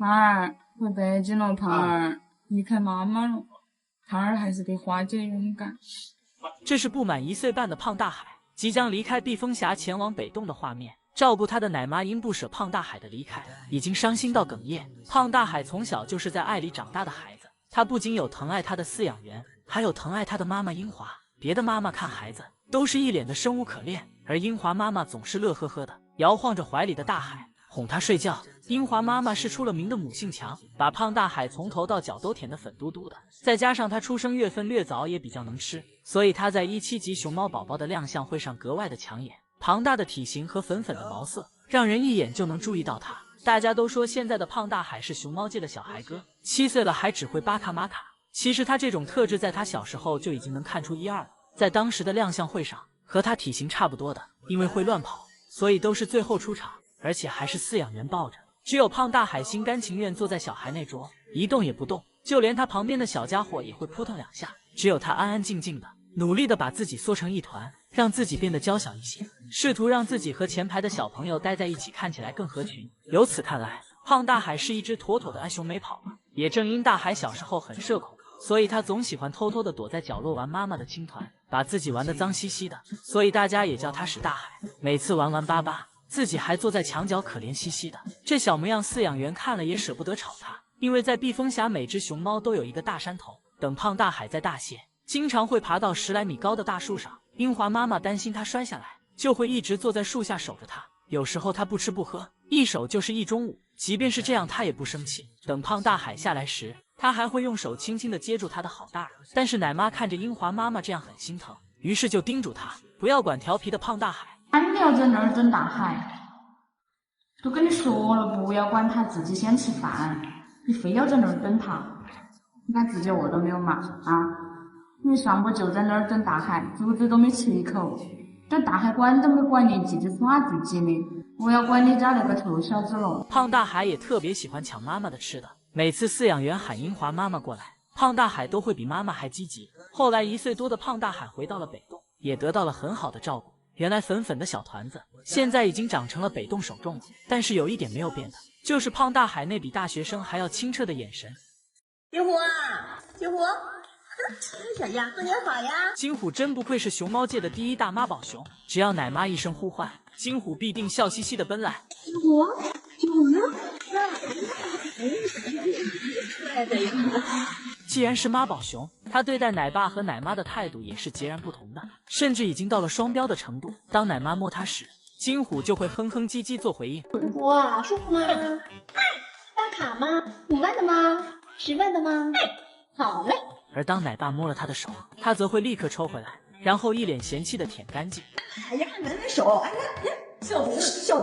胖儿，回北京了，胖儿，离开妈妈了。胖儿还是得花姐勇敢。这是不满1岁半的胖大海即将离开避风峡前往北洞的画面。照顾他的奶妈因不舍胖大海的离开，已经伤心到哽咽。胖大海从小就是在爱里长大的孩子，他不仅有疼爱他的饲养员，还有疼爱他的妈妈英华。别的妈妈看孩子都是一脸的生无可恋，而英华妈妈总是乐呵呵的摇晃着怀里的大海，哄他睡觉。英华妈妈是出了名的母性强，把胖大海从头到脚都舔得粉嘟嘟的，再加上他出生月份略早，也比较能吃，所以他在17级熊猫宝宝的亮相会上格外的抢眼。庞大的体型和粉粉的毛色，让人一眼就能注意到他。大家都说现在的胖大海是熊猫界的小孩哥，7岁了还只会巴卡玛卡。其实他这种特质在他小时候就已经能看出一二了。在当时的亮相会上，和他体型差不多的，因为会乱跑，所以都是最后出场，而且还是饲养员抱着。只有胖大海心甘情愿坐在小孩那桌，一动也不动，就连他旁边的小家伙也会扑腾2下，只有他安安静静的，努力的把自己缩成一团，让自己变得娇小一些，试图让自己和前排的小朋友待在一起，看起来更合群。由此看来，胖大海是一只妥妥的爱熊没跑了。也正因大海小时候很社恐，所以他总喜欢偷偷的躲在角落玩妈妈的青团，把自己玩得脏兮兮的，所以大家也叫他屎大海。每次玩完巴巴，自己还坐在墙角可怜兮兮的，这小模样饲养员看了也舍不得吵他，因为在避风峡每只熊猫都有一个大山头，等胖大海在大蟹经常会爬到10来米高的大树上，英华妈妈担心他摔下来，就会一直坐在树下守着他。有时候他不吃不喝，一守就是1中午，即便是这样他也不生气。等胖大海下来时，他还会用手轻轻地接住他的好大耳。但是奶妈看着英华妈妈这样很心疼，于是就叮嘱他不要管调皮的胖大海。你要在那儿等大海，都跟你说了不要管他，自己先吃饭，你非要在那儿等他，你看自己饿了没有嘛？你上午就在那儿等大海，竹子都没吃一口，等大海管都没管你，自己耍自己的。我要管你家那个臭小子了。胖大海也特别喜欢抢妈妈的吃的，每次饲养员喊英华妈妈过来，胖大海都会比妈妈还积极。后来1岁多的胖大海回到了北洞，也得到了很好的照顾。原来粉粉的小团子现在已经长成了北洞首众了，但是有一点没有变的，就是胖大海那比大学生还要清澈的眼神。金虎啊，金虎，小家过年好呀！金虎真不愧是熊猫界的第1大妈宝熊，只要奶妈一声呼唤，金虎必定笑嘻嘻的奔来。金虎，金虎呢？既然是妈宝熊，他对待奶爸和奶妈的态度也是截然不同的，甚至已经到了双标的程度。当奶妈摸他时，金虎就会哼哼唧唧做回应。哇，舒服吗？打卡吗？5万的吗？10万的吗？好嘞。而当奶爸摸了他的手，他则会立刻抽回来，然后一脸嫌弃的舔干净。哎呀，闻闻手，哎呀，消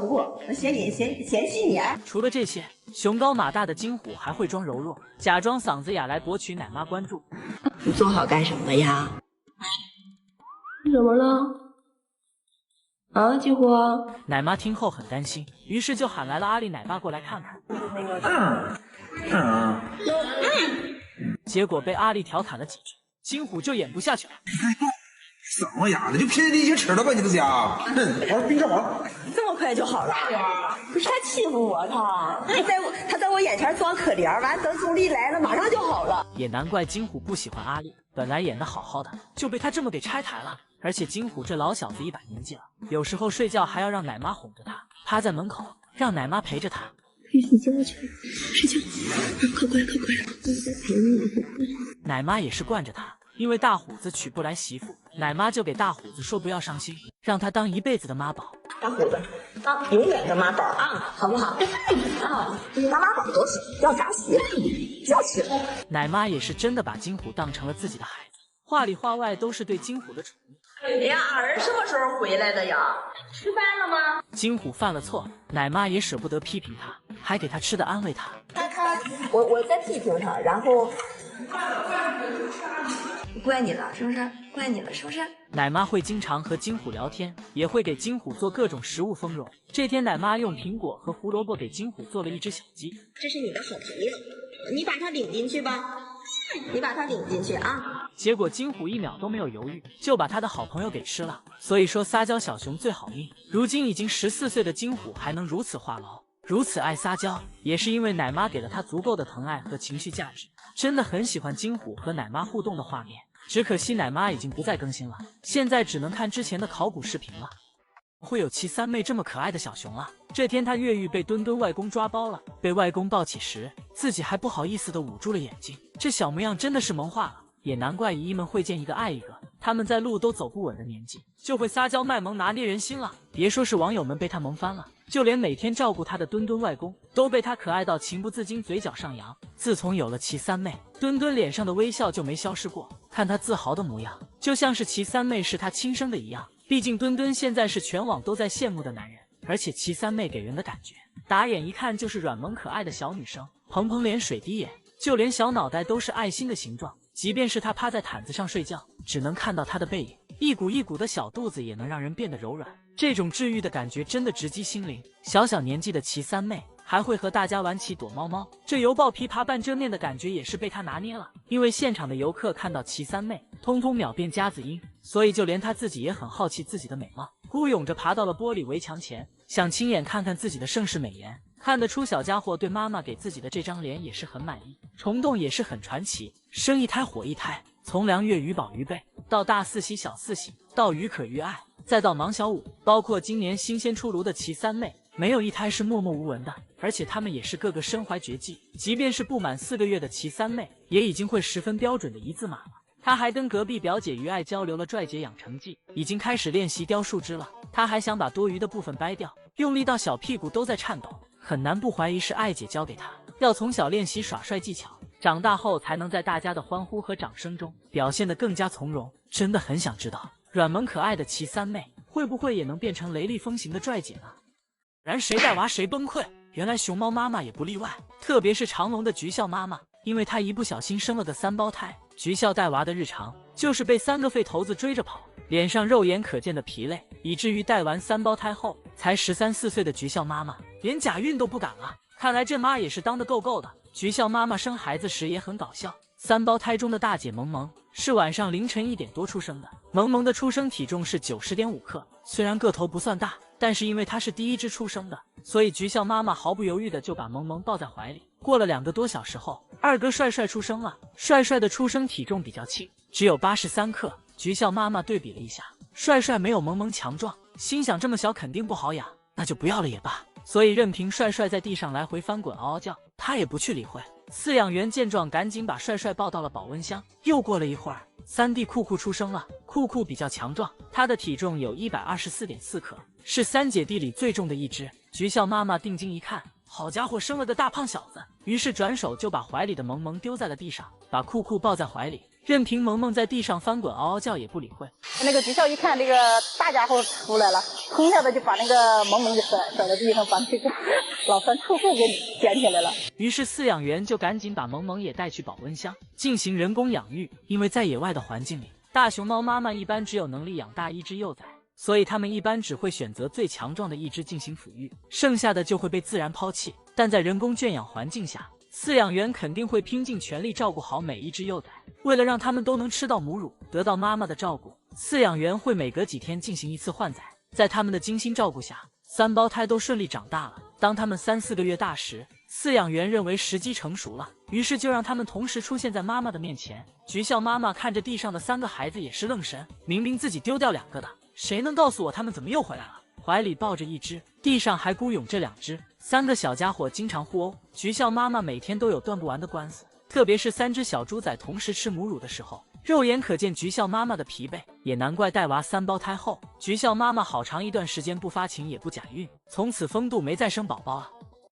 毒，我嫌弃你。除了这些，熊高马大的金虎还会装柔弱，假装嗓子哑来博取奶妈关注。你坐好干什么呀？你怎么了？啊，金虎。奶妈听后很担心，于是就喊来了阿丽奶爸过来看看。结果被阿丽调侃了几句，金虎就演不下去了。什么呀？就凭你一吃了吧你的家？我冰着我。这么快就好了？不是他欺负我，他在我眼前装可怜，完等总理来了马上就好了。也难怪金虎不喜欢阿丽，本来演得好好的，就被他这么给拆台了。而且金虎这老小子100年纪了，有时候睡觉还要让奶妈哄着他，趴在门口让奶妈陪着他。去睡觉去，睡觉，快乖，我在陪你。奶妈也是惯着他，因为大虎子娶不来媳妇，奶妈就给大虎子说不要伤心，让他当一辈子的妈宝。大虎子，当永远的妈宝啊，好不好？当妈宝多行，要找媳妇就娶了。奶妈也是真的把金虎当成了自己的孩子，话里话外都是对金虎的宠溺。哎呀，二人什么时候回来的呀？吃饭了吗？金虎犯了错，奶妈也舍不得批评他，还给他吃的安慰他。我在批评他，然后怪你了是不是？怪你了是不是？奶妈会经常和金虎聊天，也会给金虎做各种食物丰容。这天奶妈用苹果和胡萝卜给金虎做了一只小鸡。这是你的好朋友，你把它领进去吧，你把它领进去啊。结果金虎1秒都没有犹豫，就把他的好朋友给吃了。所以说撒娇小熊最好命。如今已经14岁的金虎还能如此话痨，如此爱撒娇，也是因为奶妈给了他足够的疼爱和情绪价值，真的很喜欢金虎和奶妈互动的画面。只可惜奶妈已经不再更新了，现在只能看之前的考古视频了。会有其三妹这么可爱的小熊啊！这天他越狱被墩墩外公抓包了，被外公抱起时，自己还不好意思地捂住了眼睛。这小模样真的是萌化了，也难怪姨姨们会见一个爱一个。他们在路都走不稳的年纪，就会撒娇卖萌拿捏人心了。别说是网友们被他萌翻了，就连每天照顾他的墩墩外公都被他可爱到情不自禁嘴角上扬。自从有了其三妹，墩墩脸上的微笑就没消失过，看他自豪的模样，就像是其三妹是他亲生的一样。毕竟墩墩现在是全网都在羡慕的男人，而且其三妹给人的感觉，打眼一看就是软萌可爱的小女生，蓬蓬脸水滴眼，就连小脑袋都是爱心的形状。即便是她趴在毯子上睡觉，只能看到她的背影，一股一股的小肚子也能让人变得柔软。这种治愈的感觉真的直击心灵。小小年纪的其三妹还会和大家玩起躲猫猫，这犹抱琵琶半遮面的感觉也是被她拿捏了。因为现场的游客看到其三妹，通通秒变夹子音，所以就连她自己也很好奇自己的美貌，孤勇着爬到了玻璃围墙前，想亲眼看看自己的盛世美颜。看得出小家伙对妈妈给自己的这张脸也是很满意。虫洞也是很传奇，生一胎火一胎，从梁月鱼宝鱼贝到大四喜小四喜，到于可于爱，再到芒小五，包括今年新鲜出炉的其三妹，没有一胎是默默无闻的，而且他们也是个个身怀绝技。即便是不满4个月的其三妹，也已经会十分标准的一字马了。他还跟隔壁表姐于爱交流了拽姐养成记，已经开始练习雕树枝了。他还想把多余的部分掰掉，用力到小屁股都在颤抖，很难不怀疑是爱姐教给他，要从小练习耍帅技巧，长大后才能在大家的欢呼和掌声中表现得更加从容。真的很想知道，软萌可爱的其三妹会不会也能变成雷厉风行的拽姐呢？然谁带娃谁崩溃，原来熊猫妈妈也不例外，特别是长隆的菊笑妈妈，因为她一不小心生了个3胞胎。菊笑带娃的日常就是被3个废头子追着跑，脸上肉眼可见的疲累，以至于带完3胞胎后，才13、14岁的菊笑妈妈连假孕都不敢了。看来这妈也是当得够够的。菊笑妈妈生孩子时也很搞笑，3胞胎中的大姐萌萌是晚上凌晨1点多出生的。萌萌的出生体重是90.5克，虽然个头不算大，但是因为她是第一只出生的，所以菊笑妈妈毫不犹豫的就把萌萌抱在怀里。过了2个多小时后，二哥帅帅出生了。帅帅的出生体重比较轻，只有83克。菊笑妈妈对比了一下，帅帅没有萌萌强壮，心想这么小肯定不好养，那就不要了也罢。所以任凭帅帅在地上来回翻滚嗷嗷叫，他也不去理会。饲养员见状赶紧把帅帅抱到了保温箱。又过了一会儿，3弟酷酷出生了。酷酷比较强壮，他的体重有124.4克，是3姐弟里最重的一只。菊笑妈妈定睛一看，好家伙，生了个大胖小子，于是转手就把怀里的萌萌丢在了地上，把酷酷抱在怀里，任凭萌萌在地上翻滚嗷嗷叫也不理会。那个菊笑一看这个大家伙出来了，冲一下子就把那个萌萌给甩到地上，把那个老三兔兔给捡起来了。于是饲养员就赶紧把萌萌也带去保温箱进行人工养育。因为在野外的环境里，大熊猫妈妈一般只有能力养大1只幼崽，所以他们一般只会选择最强壮的一只进行抚育，剩下的就会被自然抛弃。但在人工圈养环境下，饲养员肯定会拼尽全力照顾好每一只幼崽。为了让他们都能吃到母乳，得到妈妈的照顾，饲养员会每隔几天进行一次换崽。在他们的精心照顾下，3胞胎都顺利长大了。当他们3、4个月大时，饲养员认为时机成熟了，于是就让他们同时出现在妈妈的面前。菊笑妈妈看着地上的3个孩子也是愣神，明明自己丢掉2个的，谁能告诉我他们怎么又回来了？怀里抱着1只，地上还孤勇这2只，3个小家伙经常互殴。菊笑妈妈每天都有断不完的官司，特别是3只小猪仔同时吃母乳的时候，肉眼可见菊笑妈妈的疲惫。也难怪带娃3胞胎后，菊笑妈妈好长一段时间不发情也不假孕，从此风度没再生宝宝啊。